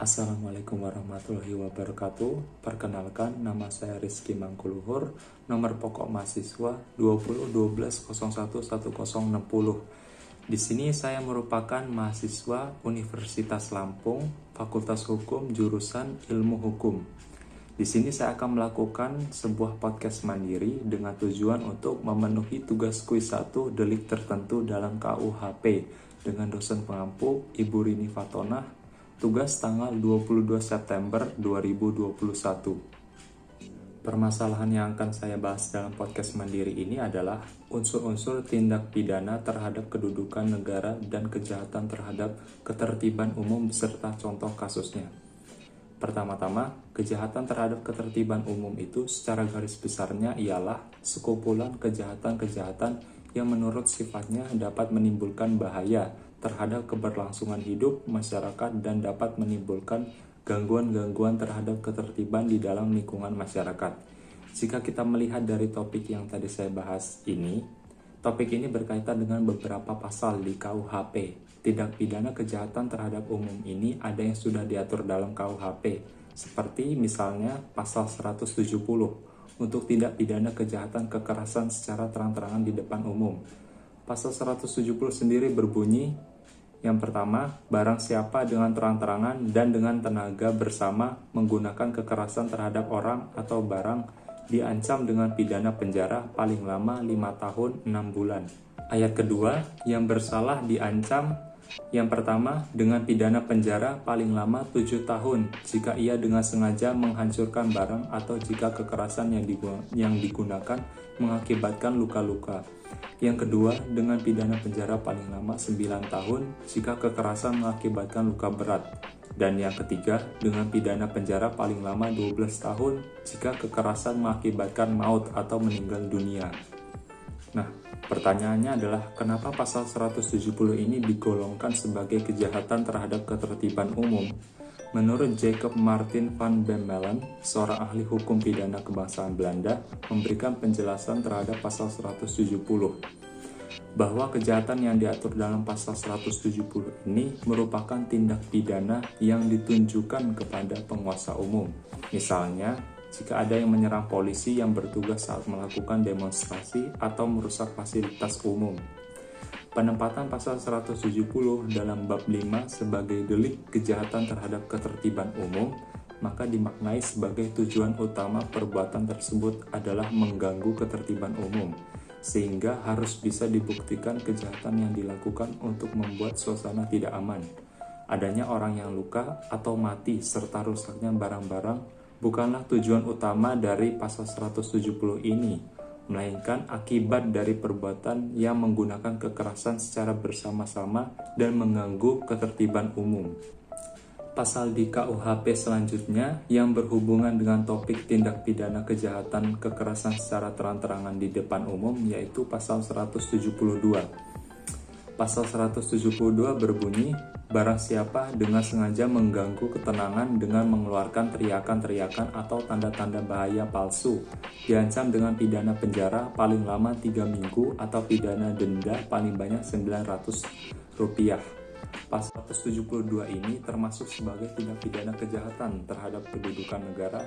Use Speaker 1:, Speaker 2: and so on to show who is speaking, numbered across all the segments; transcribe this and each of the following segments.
Speaker 1: Assalamualaikum warahmatullahi wabarakatuh. Perkenalkan, nama saya Rizky Mangkuluhur, nomor pokok mahasiswa 2012011060. Di sini saya merupakan mahasiswa Universitas Lampung, Fakultas Hukum, jurusan Ilmu Hukum. Di sini saya akan melakukan sebuah podcast mandiri dengan tujuan untuk memenuhi tugas kuis 1 delik tertentu dalam KUHP dengan dosen pengampu Ibu Rini Fatonah. Tugas tanggal 22 September 2021. Permasalahan yang akan saya bahas dalam podcast mandiri ini adalah unsur-unsur tindak pidana terhadap kedudukan negara dan kejahatan terhadap ketertiban umum beserta contoh kasusnya. Pertama-tama, kejahatan terhadap ketertiban umum itu secara garis besarnya ialah sekumpulan kejahatan-kejahatan yang menurut sifatnya dapat menimbulkan bahaya terhadap keberlangsungan hidup masyarakat dan dapat menimbulkan gangguan-gangguan terhadap ketertiban di dalam lingkungan masyarakat. Jika kita melihat dari topik yang tadi saya bahas ini, topik ini berkaitan dengan beberapa pasal di KUHP. Tindak pidana kejahatan terhadap umum ini ada yang sudah diatur dalam KUHP, seperti misalnya pasal 170 untuk tindak pidana kejahatan kekerasan secara terang-terangan di depan umum. Pasal 170 sendiri berbunyi, yang pertama, barang siapa dengan terang-terangan dan dengan tenaga bersama menggunakan kekerasan terhadap orang atau barang diancam dengan pidana penjara paling lama 5 tahun 6 bulan. Ayat kedua, yang bersalah diancam yang pertama dengan pidana penjara paling lama 7 tahun jika ia dengan sengaja menghancurkan barang atau jika kekerasan yang digunakan mengakibatkan luka-luka. Yang kedua, dengan pidana penjara paling lama 9 tahun jika kekerasan mengakibatkan luka berat. Dan yang ketiga, dengan pidana penjara paling lama 12 tahun jika kekerasan mengakibatkan maut atau meninggal dunia. Nah, pertanyaannya adalah kenapa pasal 170 ini digolongkan sebagai kejahatan terhadap ketertiban umum? Menurut Jacob Martin van Bemmelen, seorang ahli hukum pidana kebangsaan Belanda, memberikan penjelasan terhadap pasal 170 bahwa kejahatan yang diatur dalam pasal 170 ini merupakan tindak pidana yang ditunjukkan kepada penguasa umum. Misalnya, jika ada yang menyerang polisi yang bertugas saat melakukan demonstrasi atau merusak fasilitas umum. Penempatan pasal 170 dalam bab 5 sebagai delik kejahatan terhadap ketertiban umum, maka dimaknai sebagai tujuan utama perbuatan tersebut adalah mengganggu ketertiban umum, sehingga harus bisa dibuktikan kejahatan yang dilakukan untuk membuat suasana tidak aman. Adanya orang yang luka atau mati serta rusaknya barang-barang bukanlah tujuan utama dari pasal 170 ini, melainkan akibat dari perbuatan yang menggunakan kekerasan secara bersama-sama dan mengganggu ketertiban umum. Pasal di KUHP selanjutnya yang berhubungan dengan topik tindak pidana kejahatan kekerasan secara terang-terangan di depan umum yaitu pasal 172. Pasal 172 berbunyi, barang siapa dengan sengaja mengganggu ketenangan dengan mengeluarkan teriakan-teriakan atau tanda-tanda bahaya palsu, diancam dengan pidana penjara paling lama 3 minggu atau pidana denda paling banyak Rp900. Pasal 172 ini termasuk sebagai tindak pidana kejahatan terhadap kedudukan negara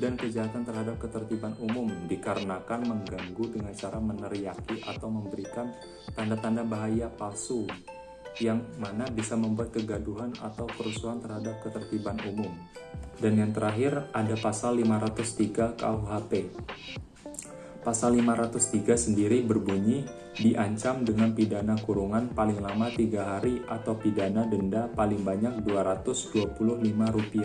Speaker 1: dan kejahatan terhadap ketertiban umum dikarenakan mengganggu dengan cara meneriaki atau memberikan tanda-tanda bahaya palsu yang mana bisa membuat kegaduhan atau kerusuhan terhadap ketertiban umum. Dan yang terakhir ada pasal 503 KUHP. Pasal 503 sendiri berbunyi diancam dengan pidana kurungan paling lama 3 hari atau pidana denda paling banyak Rp225.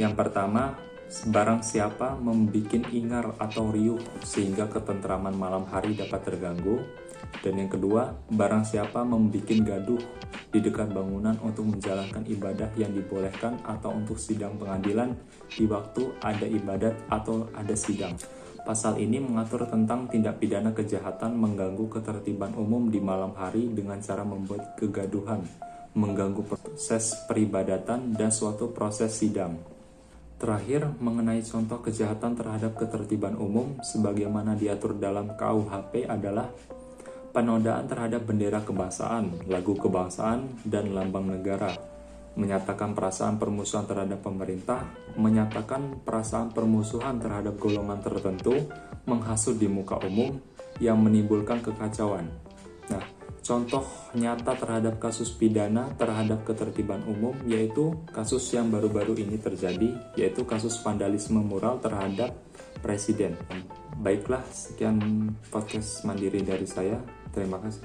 Speaker 1: Yang pertama, barang siapa membuat ingar atau riuh sehingga ketentraman malam hari dapat terganggu. Dan yang kedua, barang siapa membuat gaduh di dekat bangunan untuk menjalankan ibadah yang dibolehkan atau untuk sidang pengadilan di waktu ada ibadat atau ada sidang. Pasal ini mengatur tentang tindak pidana kejahatan mengganggu ketertiban umum di malam hari dengan cara membuat kegaduhan, mengganggu proses peribadatan dan suatu proses sidang. Terakhir, mengenai contoh kejahatan terhadap ketertiban umum sebagaimana diatur dalam KUHP adalah penodaan terhadap bendera kebangsaan, lagu kebangsaan, dan lambang negara, menyatakan perasaan permusuhan terhadap pemerintah, menyatakan perasaan permusuhan terhadap golongan tertentu, menghasut di muka umum yang menimbulkan kekacauan. Nah, contoh nyata terhadap kasus pidana terhadap ketertiban umum yaitu kasus yang baru-baru ini terjadi, yaitu kasus vandalisme mural terhadap presiden. Baiklah, sekian podcast Mandiri dari saya. Terima kasih.